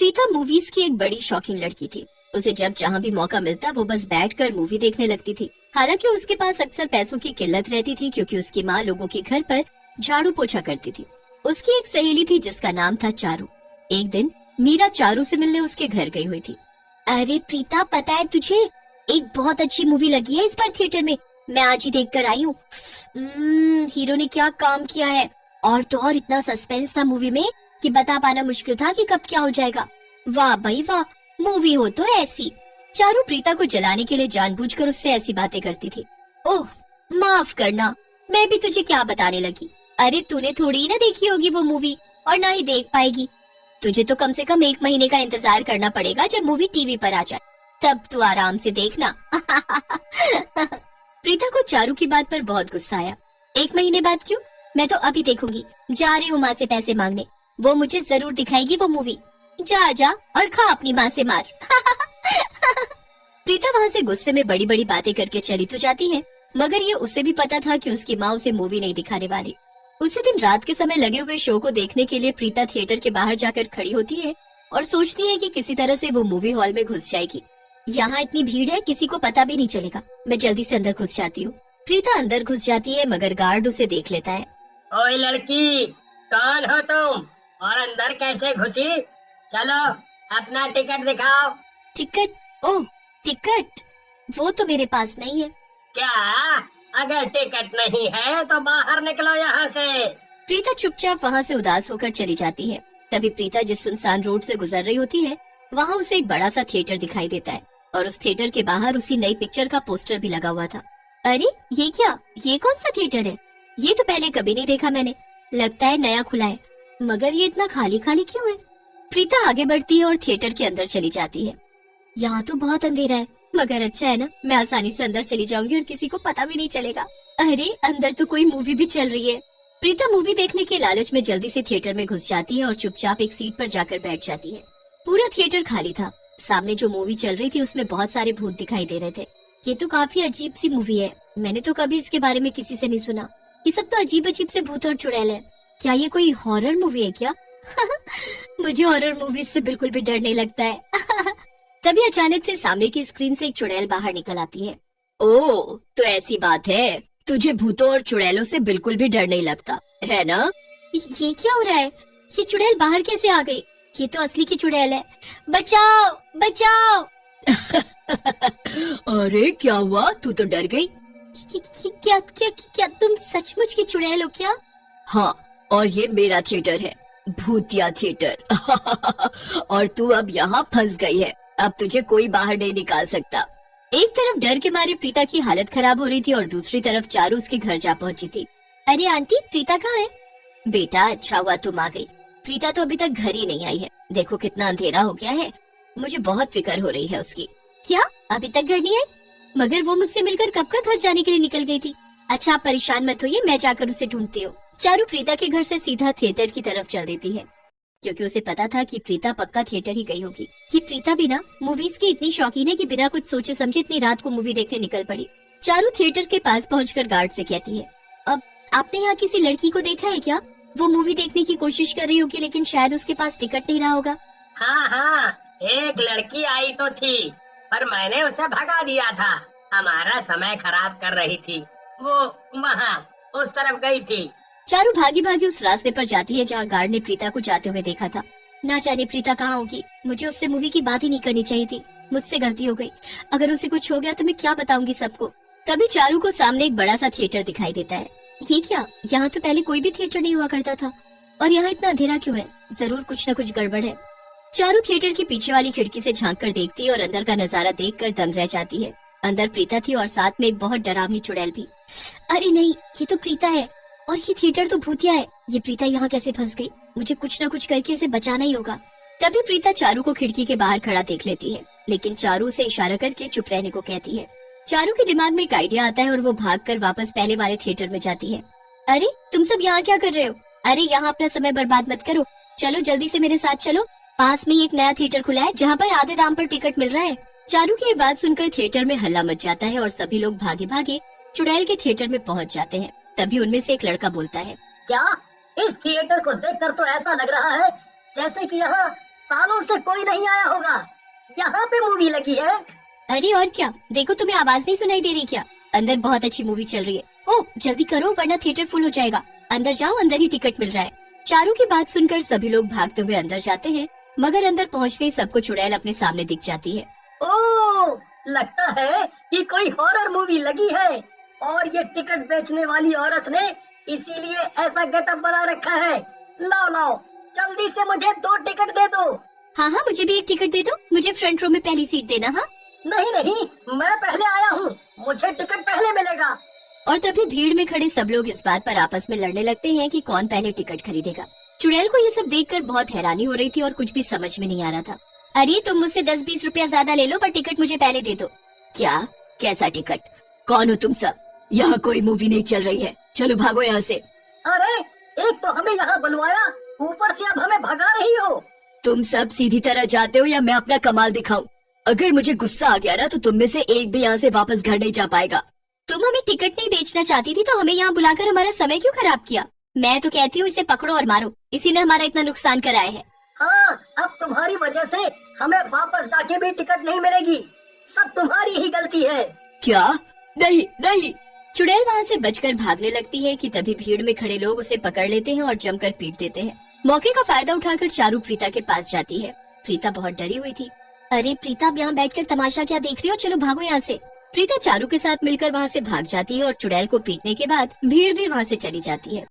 Preeta movies की एक बड़ी शौकीन लड़की थी। उसे जब जहाँ भी मौका मिलता वो बस बैठकर मूवी देखने लगती थी। हालांकि उसके पास अक्सर पैसों की किल्लत रहती थी क्योंकि उसकी माँ लोगों के घर पर झाड़ू पोछा करती थी। उसकी एक सहेली थी जिसका नाम था चारू। एक दिन मीरा चारू से मिलने उसके घर गई हुई थी। अरे प्रीता, पता है तुझे, एक बहुत अच्छी मूवी लगी है इस बार थिएटर में। मैं आज ही देख कर आई हूँ। हीरो ने क्या काम किया है, और तो और इतना सस्पेंस था मूवी में कि बता पाना मुश्किल था कि कब क्या हो जाएगा। वाह भाई वाह, मूवी हो तो ऐसी। चारू प्रीता को जलाने के लिए जानबूझकर उससे ऐसी बातें करती थी। ओह माफ करना, मैं भी तुझे क्या बताने लगी। अरे तूने थोड़ी ही ना देखी होगी वो मूवी, और ना ही देख पाएगी। तुझे तो कम से कम 1 महीने का इंतजार करना पड़ेगा जब मूवी टीवी पर आ जाए, तब तू आराम से देखना। प्रीता को चारू की बात पर बहुत गुस्सा आया। 1 महीने बाद क्यों, मैं तो अभी देखूंगी। जा रही हूँ माँ से पैसे मांगने, वो मुझे जरूर दिखाएगी वो मूवी। जा जा और खा अपनी माँ से मार। प्रीता वहाँ से गुस्से में बड़ी बड़ी बातें करके चली तो जाती है, मगर ये उसे भी पता था कि उसकी माँ उसे मूवी नहीं दिखाने वाली। उसी दिन रात के समय लगे हुए शो को देखने के लिए प्रीता थिएटर के बाहर जाकर खड़ी होती है और सोचती है कि किसी तरह से वो मूवी हॉल में घुस जाएगी। यहाँ इतनी भीड़ है, किसी को पता भी नहीं चलेगा। मैं जल्दी से अंदर घुस जाती हूँ। प्रीता अंदर घुस जाती है, मगर गार्ड उसे देख लेता है। ओए लड़की, कौन हो तुम और अंदर कैसे घुसी? चलो अपना टिकट दिखाओ। टिकट? ओह टिकट, वो तो मेरे पास नहीं है। क्या? अगर टिकट नहीं है तो बाहर निकलो यहाँ से। प्रीता चुपचाप वहाँ से उदास होकर चली जाती है। तभी प्रीता जिस सुनसान रोड से गुजर रही होती है वहाँ उसे एक बड़ा सा थिएटर दिखाई देता है, और उस थिएटर के बाहर उसी नई पिक्चर का पोस्टर भी लगा हुआ था। अरे ये क्या, ये कौन सा थिएटर है? ये तो पहले कभी नहीं देखा मैंने। लगता है नया खुला है, मगर ये इतना खाली खाली क्यों है? प्रीता आगे बढ़ती है और थिएटर के अंदर चली जाती है। यहाँ तो बहुत अंधेरा है, मगर अच्छा है ना, मैं आसानी से अंदर चली जाऊंगी और किसी को पता भी नहीं चलेगा। अरे अंदर तो कोई मूवी भी चल रही है। प्रीता मूवी देखने के लालच में जल्दी से थिएटर में घुस जाती है और चुपचाप एक सीट पर जाकर बैठ जाती है। पूरा थिएटर खाली था। सामने जो मूवी चल रही थी उसमें बहुत सारे भूत दिखाई दे रहे थे। ये तो काफी अजीब सी मूवी है, मैंने तो कभी इसके बारे में किसी से नहीं सुना। ये सब तो अजीब अजीब से भूत और चुड़ैल है। क्या ये कोई हॉरर मूवी है क्या? मुझे हॉरर मूवीज से बिल्कुल भी डर नहीं लगता है। तभी अचानक से सामने की स्क्रीन से एक चुड़ैल बाहर निकल आती है। ओह तो ऐसी बात है, तुझे भूतों और चुड़ैलों से बिल्कुल भी डर नहीं लगता है ना? ये क्या हो रहा है? ये चुड़ैल बाहर कैसे आ गई? ये तो असली की चुड़ैल है। बचाओ बचाओ। अरे क्या हुआ, तू तो डर गई? क्या क्या क्या तुम सचमुच की चुड़ैल हो क्या? हाँ, और ये मेरा थिएटर है, भूतिया थिएटर। और तू अब यहाँ फंस गई है, अब तुझे कोई बाहर नहीं निकाल सकता। एक तरफ डर के मारे प्रीता की हालत खराब हो रही थी और दूसरी तरफ चारू उसके घर जा पहुंची थी। अरे आंटी, प्रीता कहाँ है? बेटा अच्छा हुआ तुम आ गई। प्रीता तो अभी तक घर ही नहीं आई है। देखो कितना अंधेरा हो गया है, मुझे बहुत फिक्र हो रही है उसकी। क्या अभी तक घर नहीं आई? मगर वो मुझसे मिलकर कब का घर जाने के लिए निकल गई थी। अच्छा आप परेशान मत होइए, मैं जाकर उसे ढूंढती हूँ। चारू प्रीता के घर से सीधा थिएटर की तरफ चल देती है, क्योंकि उसे पता था कि प्रीता पक्का थिएटर ही गई होगी। कि प्रीता भी ना मूवीज की इतनी शौकीन है कि बिना कुछ सोचे समझे इतनी रात को मूवी देखने निकल पड़ी। चारू थिएटर के पास पहुंचकर गार्ड से कहती है, अब आपने यहाँ किसी लड़की को देखा है क्या? वो मूवी देखने की कोशिश कर रही होगी लेकिन शायद उसके पास टिकट नहीं रहा होगा। हाँ हाँ, एक लड़की आई तो थी, पर मैंने उसे भगा दिया था। हमारा समय खराब कर रही थी। वो वहाँ उस तरफ गई थी। चारू भागी भागी उस रास्ते पर जाती है जहाँ गार्ड ने प्रीता को जाते हुए देखा था। ना जाने प्रीता कहाँ होगी। मुझे उससे मूवी की बात ही नहीं करनी चाहिए थी, मुझसे गलती हो गई। अगर उसे कुछ हो गया तो मैं क्या बताऊंगी सबको। तभी चारू को सामने एक बड़ा सा थिएटर दिखाई देता है। ये क्या, यहाँ तो पहले कोई भी थिएटर नहीं हुआ करता था, और यहाँ इतना अंधेरा क्यों है? जरूर कुछ न कुछ गड़बड़ है। चारू थिएटर की पीछे वाली खिड़की से झांक कर देखती है और अंदर का नजारा देखकर दंग रह जाती है। अंदर प्रीता थी और साथ में एक बहुत डरावनी चुड़ैल भी। अरे नहीं, ये तो प्रीता है और ये थिएटर तो भूतिया है। ये प्रीता यहाँ कैसे फंस गई? मुझे कुछ न कुछ करके इसे बचाना ही होगा। तभी प्रीता चारू को खिड़की के बाहर खड़ा देख लेती है, लेकिन चारू उसे इशारा करके चुप रहने को कहती है। चारू के दिमाग में एक आइडिया आता है और वो भागकर वापस पहले वाले थिएटर में जाती है। अरे तुम सब यहाँ क्या कर रहे हो? अरे यहाँ अपना समय बर्बाद मत करो, चलो जल्दी से मेरे साथ चलो। पास में ही एक नया थिएटर खुला है जहाँ पर आधे दाम पर टिकट मिल रहा है। चारू की ये बात सुनकर थिएटर में हल्ला मच जाता है और सभी लोग भागे भागे चुड़ैल के थिएटर में पहुँच जाते हैं। तभी उनमें से एक लड़का बोलता है, क्या इस थिएटर को देखकर तो ऐसा लग रहा है जैसे कि यहाँ सालों से कोई नहीं आया होगा। यहाँ पे मूवी लगी है। अरे और क्या, देखो तुम्हें आवाज नहीं सुनाई दे रही क्या? अंदर बहुत अच्छी मूवी चल रही है। ओह जल्दी करो वरना थिएटर फुल हो जाएगा। अंदर जाओ, अंदर ही टिकट मिल रहा है। चारू की बात सुनकर सभी लोग भागते हुए अंदर जाते हैं, मगर अंदर पहुंचते ही सबको चुड़ैल अपने सामने दिख जाती है। ओह, लगता है कि कोई हॉरर मूवी लगी है और ये टिकट बेचने वाली औरत ने इसीलिए ऐसा गेटअप बना रखा है। लाओ लाओ, जल्दी से मुझे 2 टिकट दे दो। हाँ हाँ मुझे भी एक टिकट दे दो, मुझे फ्रंट रो में पहली सीट देना। हाँ। नहीं नहीं, मैं पहले आया हूँ, मुझे टिकट पहले मिलेगा। और तभी भीड़ में खड़े सब लोग इस बात पर आपस में लड़ने लगते हैं कि कौन पहले टिकट खरीदेगा। चुड़ैल को ये सब देखकर बहुत हैरानी हो रही थी और कुछ भी समझ में नहीं आ रहा था। अरे तुम मुझसे 10-20 रुपया ज्यादा ले लो पर टिकट मुझे पहले दे दो। क्या? कैसा टिकट? कौन हो तुम सब? यहाँ कोई मूवी नहीं चल रही है, चलो भागो यहाँ से। अरे एक तो हमें यहाँ बुलवाया, ऊपर से अब हमें भगा रही हो। तुम सब सीधी तरह जाते हो या मैं अपना कमाल दिखाऊं? अगर मुझे गुस्सा आ गया ना तो तुम में से एक भी यहाँ से वापस घर नहीं जा पाएगा। तुम हमें टिकट नहीं बेचना चाहती थी तो हमें यहाँ बुलाकर हमारा समय क्यों खराब किया? मैं तो कहती हूँ इसे पकड़ो और मारो, इसी ने हमारा इतना नुकसान कराया है। हाँ, अब तुम्हारी वजह से हमें वापस जाके भी टिकट नहीं मिलेगी। सब तुम्हारी ही गलती है। क्या? नहीं नहीं। चुड़ैल वहाँ से बचकर भागने लगती है कि तभी भीड़ में खड़े लोग उसे पकड़ लेते हैं और जमकर पीट देते हैं। मौके का फायदा उठाकर चारू प्रीता के पास जाती है। प्रीता बहुत डरी हुई थी। अरे प्रीता, अब यहाँ बैठकर तमाशा क्या देख रही हो? चलो भागो यहाँ से। प्रीता चारू के साथ मिलकर वहाँ से भाग जाती है और चुड़ैल को पीटने के बाद भीड़ भी वहाँ से चली जाती है।